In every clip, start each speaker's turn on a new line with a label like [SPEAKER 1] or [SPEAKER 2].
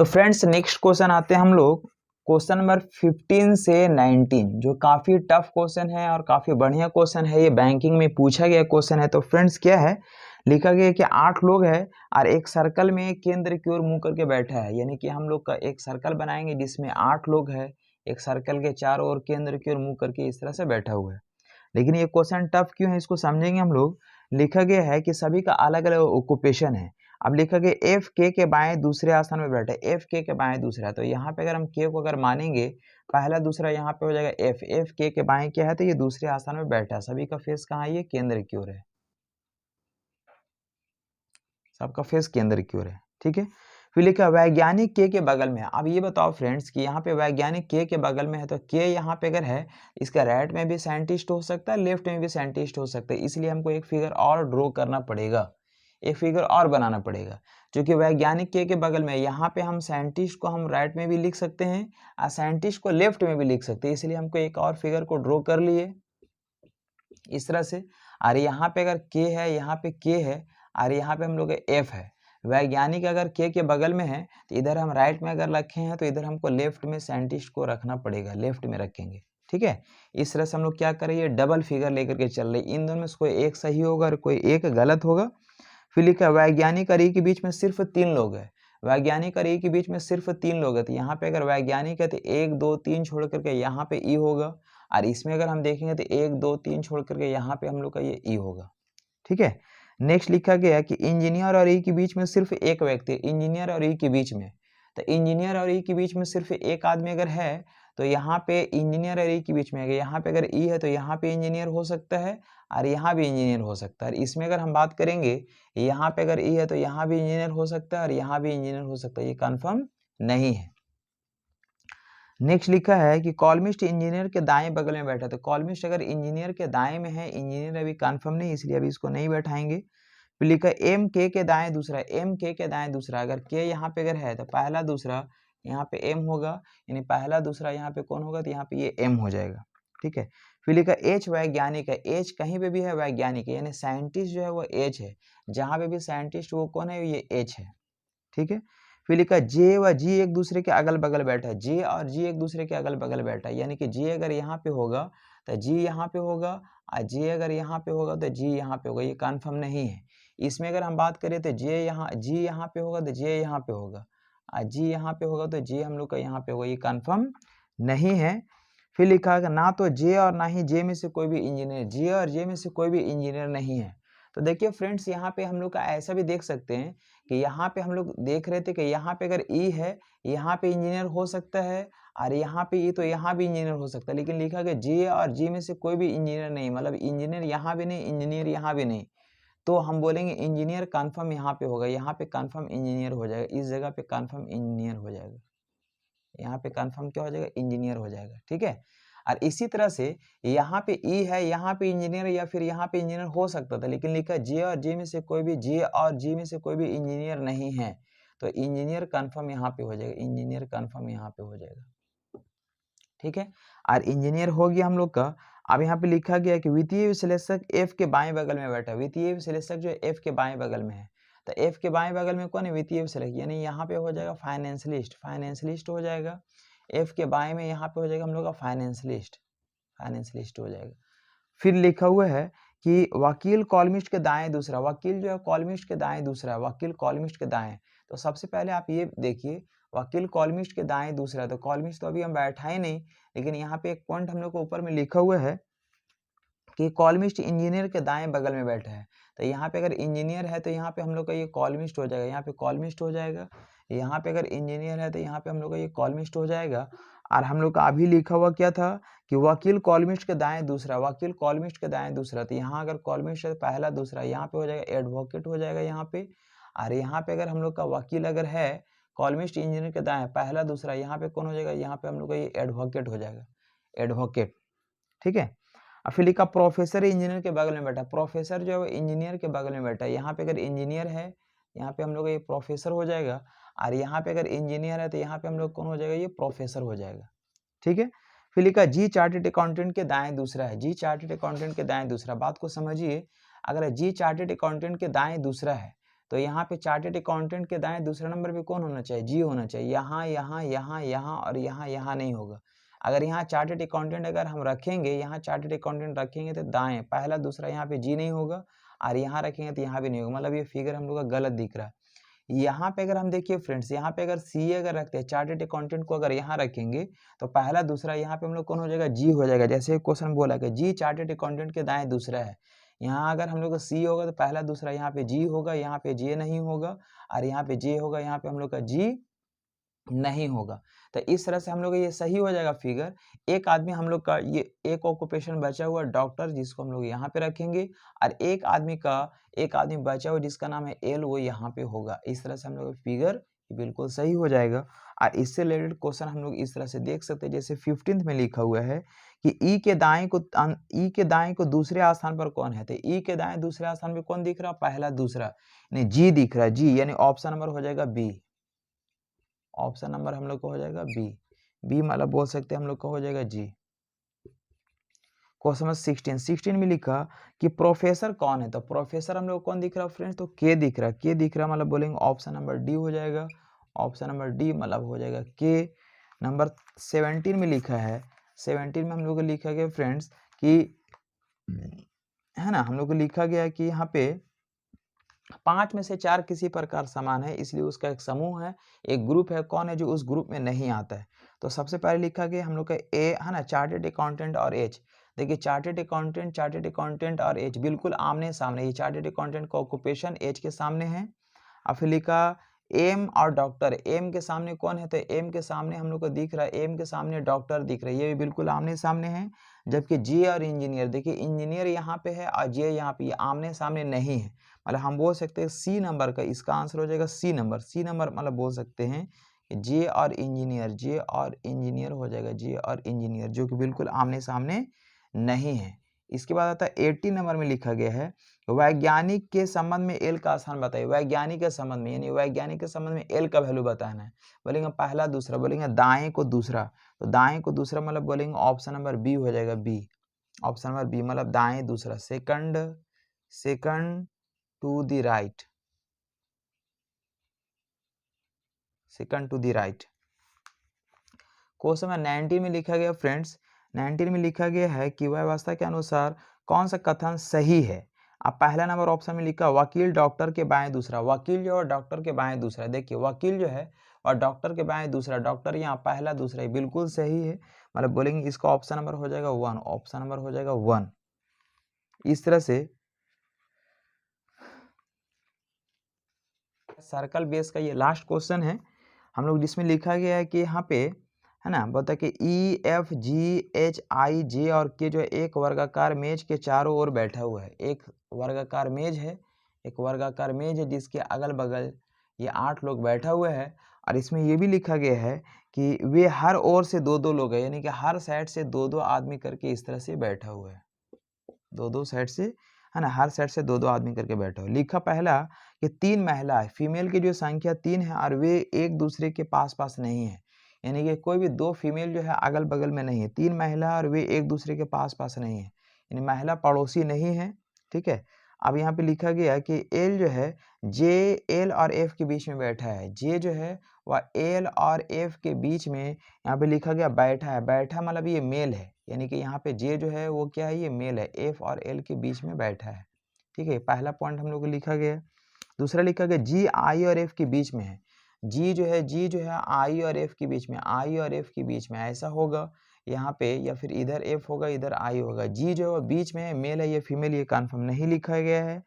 [SPEAKER 1] तो friends next question आते हैं हम लोग क्वेश्चन नंबर 15 से 19 जो काफ़ी टफ क्वेश्चन है और काफ़ी बढ़िया क्वेश्चन है। ये बैंकिंग में पूछा गया क्वेश्चन है। तो फ्रेंड्स क्या है, लिखा गया कि 8 लोग हैं और एक सर्कल में केंद्र की ओर मुंह करके बैठा है। यानी कि हम लोग का एक सर्कल बनाएंगे जिसमें 8 लोग हैं, एक सर्कल के चारों ओर केंद्र की ओर मुंह करके इस तरह से बैठा हुआ है। लेकिन ये क्वेश्चन टफ क्यों है इसको समझेंगे हम लोग। लिखा गया है कि सभी का अलग अलग ऑक्यूपेशन है। अब लिखा गया एफ के बाएं दूसरे आसन में बैठे, एफ के बाएं दूसरा। तो यहाँ पे अगर हम के को अगर मानेंगे पहला दूसरा, यहाँ पे हो जाएगा एफ के बाएं क्या है, तो ये दूसरे आसन में बैठा है। सभी का फेस कहाँ है, ये केंद्र की ओर है, सबका फेस केंद्र की ओर है। ठीक है, फिर लिखा वैज्ञानिक के बगल में है। अब ये बताओ फ्रेंड्स कि यहाँ पे वैज्ञानिक के बगल में है, तो के यहाँ पे अगर है इसका राइट में भी साइंटिस्ट हो सकता है, लेफ्ट में भी साइंटिस्ट हो सकता है। इसलिए हमको एक फिगर और ड्रॉ करना पड़ेगा, एक फिगर और बनाना पड़ेगा। क्योंकि वैज्ञानिक के बगल में यहाँ पे हम साइंटिस्ट को हम राइट में भी लिख सकते हैं और साइंटिस्ट को लेफ्ट में भी लिख सकते हैं। इसलिए हमको एक और फिगर को ड्रॉ कर लिए इस तरह से। और यहाँ पे अगर के है, यहाँ पे के है और यहाँ पे हम लोग एफ है। वैज्ञानिक अगर के बगल में है तो इधर हम राइट में अगर रखे हैं तो इधर हमको लेफ्ट में साइंटिस्ट को रखना पड़ेगा, लेफ्ट में रखेंगे। ठीक है, इस तरह से हम लोग क्या करेंगे, डबल फिगर लेकर के चल रहे। इन दोनों में से कोई एक सही होगा और कोई एक गलत होगा। फिर लिखा है वैज्ञानिक और ई के बीच में सिर्फ 3 लोग हैं। वैज्ञानिक और ई के बीच में सिर्फ 3 लोग हैं। तो यहाँ पे अगर वैज्ञानिक है तो 1 2 3 छोड़ करके यहाँ पे ई होगा। और इसमें अगर हम देखेंगे तो 1 2 3 छोड़ करके यहाँ पे हम लोग का ये ई होगा। ठीक है, नेक्स्ट लिखा गया है कि इंजीनियर और ई के बीच में सिर्फ एक व्यक्ति, इंजीनियर और ई के बीच में। तो इंजीनियर और ई के बीच में सिर्फ एक आदमी अगर है तो यहाँ पे इंजीनियर और ई के बीच में, यहाँ पे अगर ई है तो यहाँ पे इंजीनियर हो सकता है और यहाँ भी इंजीनियर हो सकता है। इसमें अगर हम बात करेंगे यहाँ पे अगर ई है तो यहाँ भी इंजीनियर हो सकता है और यहाँ भी इंजीनियर हो सकता है, ये कंफर्म नहीं है। नेक्स्ट लिखा है कि कॉलमिस्ट इंजीनियर के दाएं बगल में बैठा। तो कॉलमिस्ट अगर इंजीनियर के दाएं में है, इंजीनियर अभी कंफर्म नहीं, इसलिए अभी इसको नहीं बैठाएंगे। फिर लिखा है एम के दाएं दूसरा, एम के दाएं दूसरा। अगर के यहाँ पे अगर है तो पहला दूसरा यहाँ पे एम होगा, यानी पहला दूसरा यहाँ पे कौन होगा, तो यहाँ पे ये एम हो जाएगा। ठीक है, फिर लिखा एच वैज्ञानिक है। एच कहीं पे भी है वैज्ञानिक है, यानी साइंटिस्ट जो है वो एच है। जहाँ पे भी साइंटिस्ट वो कौन है, ये एच है। ठीक है, फिर लिखा जे व जी एक दूसरे के अगल बगल बैठा है। जे और जी एक दूसरे के अगल बगल बैठा है, यानी कि जे अगर यहाँ पे होगा तो जी यहाँ पे होगा और जे अगर यहाँ पे होगा तो जी यहाँ पे होगा, ये कंफर्म नहीं है। इसमें अगर हम बात करें तो जे यहाँ, जी यहाँ पे होगा तो जे यहाँ पे होगा और जी यहाँ पे होगा तो जे हम लोग का यहाँ पे होगा, ये कंफर्म नहीं है। फिर लिखा है ना तो जे और ना ही जे में से कोई भी इंजीनियर, जे और जे में से कोई भी इंजीनियर नहीं है। तो देखिए फ्रेंड्स यहाँ पे हम लोग का ऐसा भी देख सकते हैं कि यहाँ पे हम लोग देख रहे थे कि यहाँ पे अगर ई है, यहाँ पे इंजीनियर हो सकता है और यहाँ पे ई तो यहाँ भी इंजीनियर हो सकता है। लेकिन लिखा गया जे और जी में से कोई भी इंजीनियर नहीं, मतलब इंजीनियर यहाँ भी नहीं, इंजीनियर यहाँ भी नहीं। तो हम बोलेंगे इंजीनियर कंफर्म यहाँ पे होगा, यहाँ पे कंफर्म इंजीनियर हो जाएगा, इस जगह पे कंफर्म इंजीनियर हो जाएगा, यहाँ पे कंफर्म क्या हो जाएगा, इंजीनियर हो जाएगा। ठीक है, और इसी तरह से यहाँ पे ई है, यहाँ पे इंजीनियर या फिर यहाँ पे इंजीनियर हो सकता था, लेकिन लिखा जे और जे में से कोई भी, जे और जी में से कोई भी इंजीनियर नहीं है। तो इंजीनियर कंफर्म यहाँ पे हो जाएगा, इंजीनियर कंफर्म यहाँ पे हो जाएगा। ठीक है, और इंजीनियर हो गया हम लोग का। अब यहाँ पे लिखा गया है कि वित्तीय विश्लेषक एफ के बाएं बगल में बैठा है। वित्तीय विश्लेषक जो एफ के बाएं बगल में है, तो एफ के बाएं बगल में कौन है, वित्तीय विश्लेषक, यानी यहाँ पे हो जाएगा फाइनेंशियलिस्ट, फाइनेंशियलिस्ट हो जाएगा। एफ के बाएं में यहाँ पे हो जाएगा हम लोग का फाइनेंशियलिस्ट, फाइनेंशियलिस्ट हो जाएगा। फिर लिखा हुआ है कि वकील कॉलमिस्ट के दाएं दूसरा, वकील जो है कॉलमिस्ट के दाएं दूसरा, वकील कॉलमिस्ट के दाएं। तो सबसे पहले आप ये देखिए वकील कॉलमिस्ट के दाएं दूसरा, तो कॉलमिस्ट तो अभी हम बैठा ही नहीं, लेकिन यहाँ पे एक पॉइंट हम लोग को ऊपर में लिखा हुआ है कि कॉलमिस्ट इंजीनियर के दाएं बगल में बैठा है। तो यहाँ पे अगर इंजीनियर है तो यहाँ पे हम लोग का ये कॉलमिस्ट हो जाएगा, यहाँ पे कॉलमिस्ट हो जाएगा। यहाँ पे अगर इंजीनियर है तो यहाँ पे हम लोग का ये कॉलमिस्ट हो जाएगा। और हम लोग का अभी लिखा हुआ क्या था कि वकील कॉलमिस्ट के दाएं दूसरा, वकील कॉलमिस्ट के दाएं दूसरा। तो यहाँ अगर कॉलमिस्ट है पहला दूसरा, यहाँ पे हो जाएगा एडवोकेट हो जाएगा यहाँ पे। और यहाँ पे अगर हम लोग का वकील अगर है कॉलमिस्ट इंजीनियर के दाएं पहला दूसरा, यहाँ पे कौन हो जाएगा, यहाँ पे हम लोग का ये एडवोकेट हो जाएगा, एडवोकेट। ठीक है, और फिर लिखा प्रोफेसर इंजीनियर के बगल में बैठा, प्रोफेसर जो है वो इंजीनियर के बगल में बैठा है। यहाँ पे अगर इंजीनियर है यहाँ पे हम लोग ये प्रोफेसर हो जाएगा, और यहाँ पे अगर इंजीनियर है तो यहाँ पे हम लोग कौन हो जाएगा, ये प्रोफेसर हो जाएगा। ठीक है, फिर लिखा जी चार्टेड अकाउंटेंट के दाएं दूसरा है, जी चार्टेड अकाउंटेंट के दाएं दूसरा। बात को समझिए, अगर जी चार्टेड अकाउंटेंट के दाएं दूसरा है तो यहाँ पे चार्टेड अकाउंटेंट के दाएं दूसरे नंबर पे कौन होना चाहिए? जी होना चाहिए। यहाँ यहाँ यहाँ यहाँ और यहाँ यहाँ नहीं होगा। अगर यहाँ चार्टेड अकाउंटेंट अगर हम रखेंगे, यहाँ चार्टेड अकाउंटेंट रखेंगे तो दाएं पहला दूसरा यहाँ पे जी नहीं होगा और यहाँ रखेंगे तो यहाँ भी नहीं होगा, मतलब ये फिगर हम लोग का गलत दिख रहा है। यहाँ पे अगर हम देखिए फ्रेंड्स, यहाँ पे अगर सी अगर रखते हैं चार्टेड अकाउंटेंट को अगर यहाँ रखेंगे तो पहला दूसरा यहाँ पे हम लोग कौन हो जाएगा? जी हो जाएगा। जैसे क्वेश्चन बोला कि जी चार्टेड अकाउंटेंट के दाएं दूसरा है, यहाँ अगर हम लोग का सी होगा तो पहला दूसरा यहाँ पे जी होगा, यहाँ पे जे नहीं होगा और यहाँ पे जे होगा, यहाँ पे हम लोग का जी नहीं होगा। तो इस तरह से हम लोग का ये सही हो जाएगा फिगर। एक आदमी हम लोग का ये एक ऑक्यूपेशन बचा हुआ डॉक्टर, जिसको हम लोग यहाँ पे रखेंगे और एक आदमी बचा हुआ जिसका नाम है एल, वो यहाँ पे होगा। इस तरह से हम लोग का फिगर बिल्कुल सही हो जाएगा। और इससे रिलेटेड क्वेश्चन हम लोग इस तरह से देख सकते हैं, जैसे 15th में लिखा हुआ है कि ई के दाएं को दूसरे स्थान पर कौन है? तो ई के दाएं दूसरे स्थान पे कौन दिख रहा है? पहला दूसरा यानी जी दिख रहा है, जी यानी ऑप्शन नंबर हो जाएगा बी। ऑप्शन नंबर हम लोग का हो जाएगा बी। बी मतलब बोल सकते हैं हम लोग का हो जाएगा जी। क्वेश्चन नंबर 16 में लिखा कि प्रोफेसर कौन है? तो प्रोफेसर हम लोग कौन दिख रहा है फ्रेंड्स? तो के दिख रहा है। के दिख रहा है मतलब बोलेंगे ऑप्शन नंबर डी हो जाएगा। ऑप्शन नंबर डी मतलब हो जाएगा के। नंबर 17 में लिखा है, 17 में हम लोग को लिखा गया फ्रेंड्स कि है ना, हम लोग को लिखा गया कि यहाँ पे 5 में से 4 किसी प्रकार समान है, इसलिए उसका एक समूह है, एक ग्रुप है। कौन है जो उस ग्रुप में नहीं आता है? तो सबसे पहले लिखा गया हम लोग का ए है ना, चार्टेड अकाउंटेंट और एच। देखिए चार्टेड अकाउंटेंट और एच बिल्कुल आमने सामने। ये चार्टेड अकाउंटेंट का ऑक्यूपेशन एच के सामने है। और फिर लिखा एम और डॉक्टर, एम के सामने कौन है? तो एम के सामने हम लोग को दिख रहा है, एम के सामने डॉक्टर दिख रहा है, ये भी बिल्कुल आमने सामने है। जबकि जे और इंजीनियर, देखिए इंजीनियर यहाँ पे है और जे यहाँ पे, ये आमने सामने नहीं है। मतलब हम बोल सकते हैं सी नंबर का इसका आंसर हो जाएगा सी नंबर। सी नंबर मतलब बोल सकते हैं कि जे और इंजीनियर हो जाएगा, जे और इंजीनियर, जो कि बिल्कुल आमने सामने नहीं है। इसके बाद आता है 18 नंबर में लिखा गया है वैज्ञानिक के संबंध में एल का स्थान बताइए। वैज्ञानिक के संबंध में यानी वैज्ञानिक के संबंध में एल का वैल्यू बताना है। बोलेंगे पहला दूसरा, बोलेंगे दाएं को दूसरा, तो दाएं को दूसरा मतलब बोलेंगे ऑप्शन नंबर बी हो जाएगा बी। ऑप्शन नंबर बी मतलब दाएं दूसरा, second to the right, second to the right. Question number 19 में लिखा गया फ्रेंड्स, 19 में लिखा गया है कि व्यवस्था के अनुसार कौन सा कथन सही है? अब पहला नंबर ऑप्शन में लिखा वकील डॉक्टर के बाएं दूसरा, वकील जो है डॉक्टर के बाएं दूसरा। देखिए वकील जो है और डॉक्टर के बाएं दूसरा, डॉक्टर यहाँ पहला दूसरा, बिल्कुल सही है। मतलब बोलेंगे इसका ऑप्शन नंबर हो जाएगा 1, ऑप्शन नंबर हो जाएगा 1। इस तरह से सर्कल बेस का ये लास्ट क्वेश्चन है हम लोग, जिसमें लिखा गया है कि यहाँ पे है ना, बता कि E F G H I जे और के जो है एक वर्गाकार मेज के चारों ओर बैठा हुआ है। एक वर्गाकार मेज है, एक वर्गाकार मेज है जिसके अगल बगल ये 8 लोग बैठा हुआ है। और इसमें ये भी लिखा गया है कि वे हर ओर से 2-2 लोग हैं, यानी कि हर साइड से 2-2 आदमी करके इस तरह से बैठा हुआ है। 2-2 साइड से है ना, हर साइड से 2-2 आदमी करके बैठा हुआ। लिखा पहला कि 3 महिला है, फीमेल की जो संख्या 3 है और वे एक दूसरे के पास नहीं है, यानी कि कोई भी 2 फीमेल जो है अगल बगल में नहीं है। 3 महिला और वे एक दूसरे के पास नहीं है, यानी महिला पड़ोसी नहीं है। ठीक है। अब यहाँ पे लिखा गया कि एल जो है जे एल और एफ के बीच में बैठा है। जे जो है वह एल और एफ के बीच में यहाँ पे लिखा गया बैठा है। बैठा मतलब ये मेल है, यानी कि यहाँ पे जे जो है वो क्या है, ये मेल है, एफ और एल के बीच में बैठा है। ठीक है, पहला पॉइंट हम लोग को लिखा गया। दूसरा लिखा गया जी आई और एफ के बीच में है। जी जो है आई और एफ के बीच में, आई और एफ के बीच में ऐसा होगा यहाँ पे, या फिर इधर एफ होगा इधर आई होगा। जी जो है वो बीच में है, मेल है या फीमेल ये कन्फर्म नहीं लिखा गया है।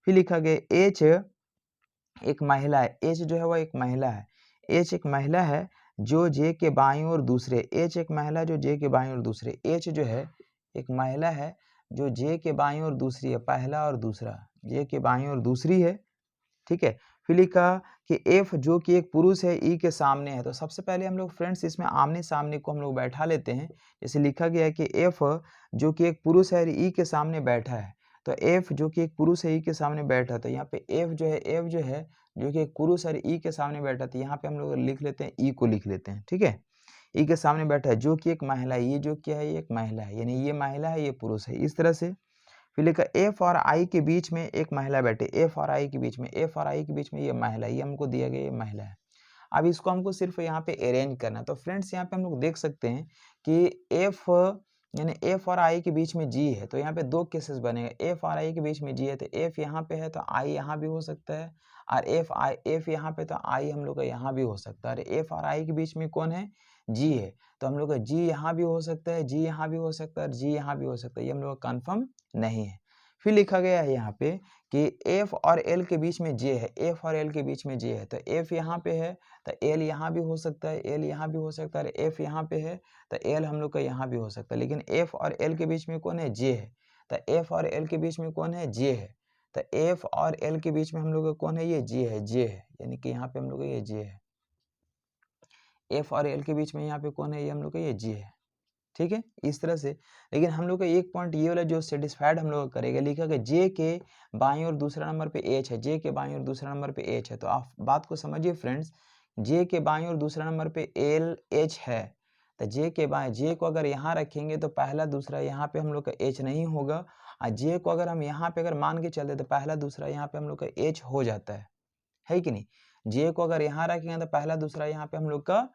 [SPEAKER 1] फिर लिखा गया एच एक महिला है, एच जो है वह एक महिला है। एच एक महिला है जो जे के बाईं ओर दूसरे, एच एक महिला जो जे के बाईं ओर दूसरे, एच जो है एक महिला है जो जे के बाईं ओर दूसरी है, पहला और दूसरा, जे के बाईं ओर दूसरी है। ठीक है। फिर लिखा कि एफ जो कि एक पुरुष है ई के सामने है। तो सबसे पहले हम लोग फ्रेंड्स इसमें आमने सामने को हम लोग बैठा लेते हैं। जैसे लिखा गया है कि एफ जो कि एक पुरुष है ई के सामने बैठा है, तो एफ जो कि एक पुरुष है ई के सामने बैठा, तो यहाँ पे एफ जो है जो कि एक पुरुष है ई के सामने बैठा, तो यहाँ पे हम लोग लिख लेते हैं ई को लिख लेते हैं। ठीक है। ई के सामने बैठा है जो कि एक महिला है, ये जो क्या है ये एक महिला है, यानी ये महिला है ये पुरुष है, इस तरह से। फिर लिखा एफ और आई के बीच में एक महिला बैठे, एफ और आई के बीच में, एफ और आई के बीच में ये महिला, ये हमको दिया गया ये महिला है। अब इसको हमको सिर्फ यहाँ पे अरेंज करना है। तो फ्रेंड्स यहाँ पे हम लोग देख सकते हैं कि एफ यानी एफ और आई के बीच में जी है, तो यहाँ पे दो केसेस बनेगा। एफ और आई के बीच में जी है तो एफ यहाँ पे है तो आई यहाँ भी हो सकता है, और एफ यहाँ पे तो आई हम लोग का यहाँ भी हो सकता है। और एफ और आई के बीच में कौन है, जी है, तो हम लोग का जी यहाँ भी हो सकता है, जी यहाँ भी हो सकता है और जी यहाँ भी हो सकता है, ये हम लोग का कन्फर्म नहीं है। फिर लिखा गया है यहाँ पे कि एफ और एल के बीच में जे है, एफ और एल के बीच में जे है, तो एफ यहाँ पे है तो एल यहाँ भी हो सकता है, एल यहाँ भी हो सकता है, एफ यहाँ पे है तो एल हम लोग का यहाँ भी हो सकता है। लेकिन एफ और एल के बीच में कौन है, जे है, तो एफ और एल के बीच में कौन है, जे है, तो एफ और एल के बीच में हम लोग का कौन है, ये जे है, जे है, यानी कि यहाँ पे हम लोग का ये जे है। एफ और एल के बीच में यहाँ पे कौन है, ये हम लोग का ये जे है। ठीक है, इस तरह से। लेकिन हम लोग का एक पॉइंट ये वाला जो सेटिस्फाइड हम लोग करेगा, लिखा कि जे के बाईं ओर दूसरा नंबर पे एच है, जे के बाईं ओर दूसरा नंबर पे एच है। तो आप बात को समझिए फ्रेंड्स, जे के बाईं ओर दूसरा नंबर पे एल एच है, तो जे के बाएं, जे को अगर यहाँ रखेंगे तो पहला दूसरा यहाँ पे हम लोग का एच नहीं होगा, और जे को अगर हम यहाँ पे अगर मान के चलते तो पहला दूसरा यहाँ पे हम लोग का एच हो जाता है कि नहीं। जे को अगर यहाँ रखेंगे तो पहला दूसरा यहाँ पे हम लोग का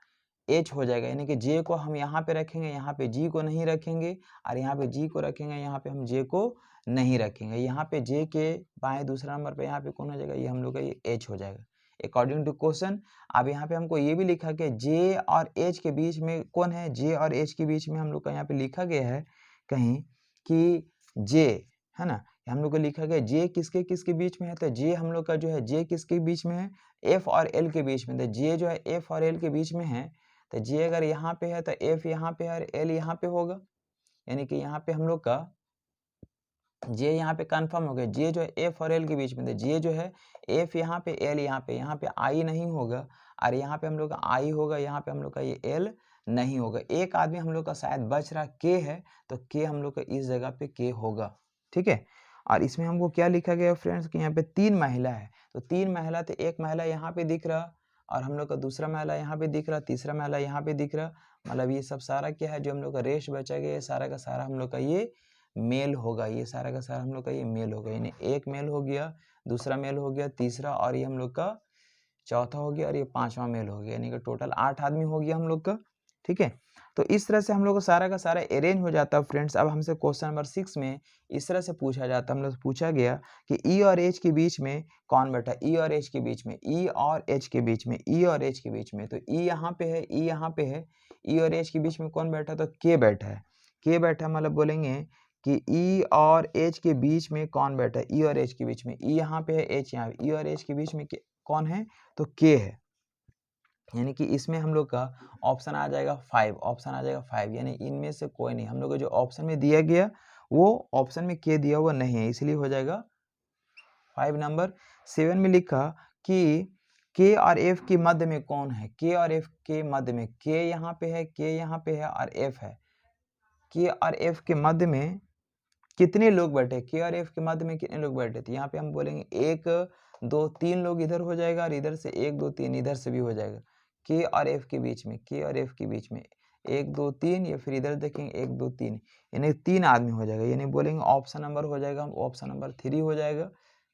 [SPEAKER 1] एच हो जाएगा, यानी कि जे को हम यहाँ पे रखेंगे, यहाँ पे जी को नहीं रखेंगे, और यहाँ पे जी को रखेंगे, यहाँ पे हम जे को नहीं रखेंगे। यहाँ पे जे के बाएं दूसरा नंबर पे यहाँ पे कौन हो जाएगा, ये हम लोग का ये एच हो जाएगा अकॉर्डिंग टू क्वेश्चन। अब यहाँ पे हमको ये भी लिखा कि जे और एच के बीच में कौन है, जे और एच के बीच में हम लोग का यहाँ पे लिखा गया है कहीं कि जे है ना, हम लोग को लिखा गया जे किसके किसके बीच में है, तो जे हम लोग का जो है जे किसके बीच में है, एफ और एल के बीच में। तो जे जो है एफ और एल के बीच में है, तो जे अगर यहाँ पे है तो एफ यहाँ पे है और एल यहाँ पे होगा, यानी कि यहाँ पे हम लोग का जे यहाँ पे कंफर्म हो गया। जे जो है एफ और एल के बीच में, तो जे जो है एफ यहाँ पे, एल यहाँ पे आई नहीं होगा, और यहाँ पे हम लोग का आई होगा, यहाँ पे हम लोग का ये एल नहीं होगा। एक आदमी हम लोग का शायद बच रहा के है, तो के हम लोग का इस जगह पे के होगा। ठीक है, और इसमें हमको क्या लिखा गया फ्रेंड्स कि यहाँ पे तीन महिला है, तो तीन महिला, तो एक महिला यहाँ पे दिख रहा और हम लोग का दूसरा महिला यहाँ पे दिख रहा, तीसरा महिला यहाँ पे दिख रहा, मतलब ये सब सारा क्या है, जो हम लोग का रेश बचा गया ये सारा का सारा हम लोग का ये मेल होगा, ये सारा का सारा हम लोग का ये मेल होगा, यानी एक मेल हो गया, दूसरा मेल हो गया, तीसरा और ये हम लोग का चौथा हो गया, और ये पांचवा मेल हो गया, यानी कि टोटल 8 आदमी हो गया हम लोग का। ठीक है, तो इस तरह से हम लोग को सारा का सारा अरेंज हो जाता है फ्रेंड्स। अब हमसे क्वेश्चन नंबर 6 में इस तरह से पूछा जाता है, हम लोग पूछा गया कि ई और एच के बीच में कौन बैठा, ई और एच के बीच में, ई और एच के बीच में, ई और एच के बीच में, तो ई यहाँ पे है, ई यहाँ पे है, ई और एच के बीच में कौन बैठा, तो के बैठा है, के बैठा, मतलब बोलेंगे कि ई और एच के बीच में कौन बैठा है, ई और एच के बीच में, ई यहाँ पे है, एच यहाँ पे, ई और एच के बीच में कौन है, तो के है, यानी कि इसमें हम लोग का ऑप्शन आ जाएगा 5, ऑप्शन आ जाएगा 5, यानी इनमें से कोई नहीं, हम लोग को जो ऑप्शन में दिया गया वो ऑप्शन में के दिया हुआ नहीं है, इसलिए हो जाएगा 5। नंबर 7 में लिखा कि के और एफ के मध्य में कौन है, के और एफ के मध्य में, के यहाँ पे है, के यहाँ पे है और एफ है, के और एफ के मध्य में कितने लोग बैठे, के और एफ के मध्य में कितने लोग बैठे, तो यहाँ पे हम बोलेंगे 1 2 3 लोग इधर हो जाएगा, और इधर से 1 2 3 इधर से भी हो जाएगा। के और एफ के बीच में, के और एफ के बीच में 1 2 3, या फिर इधर देखेंगे 1 2 3, यानी 3 आदमी हो जाएगा, यानी बोलेंगे ऑप्शन नंबर हो जाएगा, ऑप्शन नंबर 3 हो जाएगा।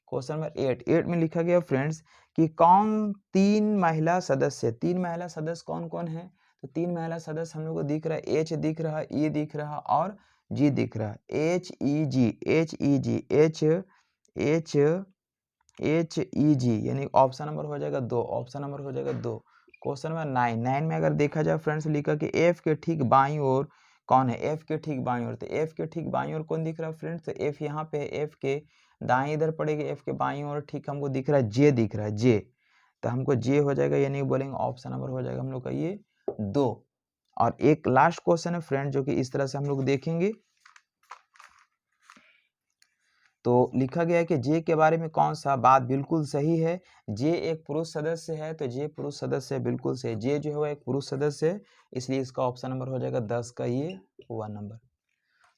[SPEAKER 1] क्वेश्चन नंबर 8 में लिखा गया फ्रेंड्स कि कौन 3 महिला सदस्य, 3 महिला सदस्य कौन कौन है, तो 3 महिला सदस्य हम लोग को दिख रहा है, एच दिख रहा है, ई दिख रहा और जी दिख रहा है, एच ई जी, एच ई जी, एच एच एच ई जी, यानी ऑप्शन नंबर हो जाएगा 2, ऑप्शन नंबर हो जाएगा 2। क्वेश्चन नंबर 9 में अगर देखा जाए फ्रेंड्स, लिखा कि एफ के ठीक बाईं ओर कौन है, एफ के ठीक बाईं ओर, तो एफ के ठीक बाईं ओर कौन दिख रहा है फ्रेंड्स, तो एफ यहाँ पे है, एफ के दाएं इधर पड़ेगी, एफ के बाईं ओर ठीक हमको दिख रहा है जे दिख रहा है, जे, तो हमको जे हो जाएगा, यानी बोलेंगे ऑप्शन नंबर हो जाएगा हम लोग का ये 2। और एक लास्ट क्वेश्चन है फ्रेंड जो कि इस तरह से हम लोग देखेंगे, तो लिखा गया है कि जे के बारे में कौन सा बात बिल्कुल सही है, जे एक पुरुष सदस्य है, तो जे पुरुष सदस्य है, बिल्कुल सही, जे जो है वो एक पुरुष सदस्य है, इसलिए इसका ऑप्शन नंबर हो जाएगा 10 का ये 1 नंबर।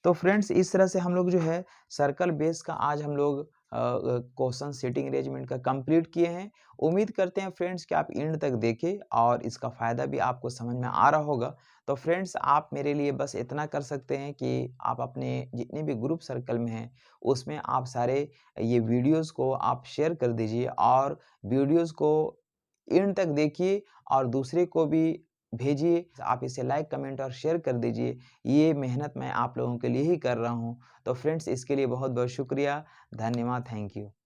[SPEAKER 1] तो फ्रेंड्स इस तरह से हम लोग जो है सर्कल बेस का आज हम लोग क्वेश्चन सिटिंग अरेंजमेंट का कंप्लीट किए हैं। उम्मीद करते हैं फ्रेंड्स कि आप एंड तक देखें और इसका फ़ायदा भी आपको समझ में आ रहा होगा। तो फ्रेंड्स आप मेरे लिए बस इतना कर सकते हैं कि आप अपने जितने भी ग्रुप सर्कल में हैं उसमें आप सारे ये वीडियोज़ को आप शेयर कर दीजिए और वीडियोज़ को एंड तक देखिए और दूसरे को भी भेजिए। आप इसे लाइक, कमेंट और शेयर कर दीजिए। ये मेहनत मैं आप लोगों के लिए ही कर रहा हूँ। तो फ्रेंड्स इसके लिए बहुत-बहुत शुक्रिया। धन्यवाद। Thank you.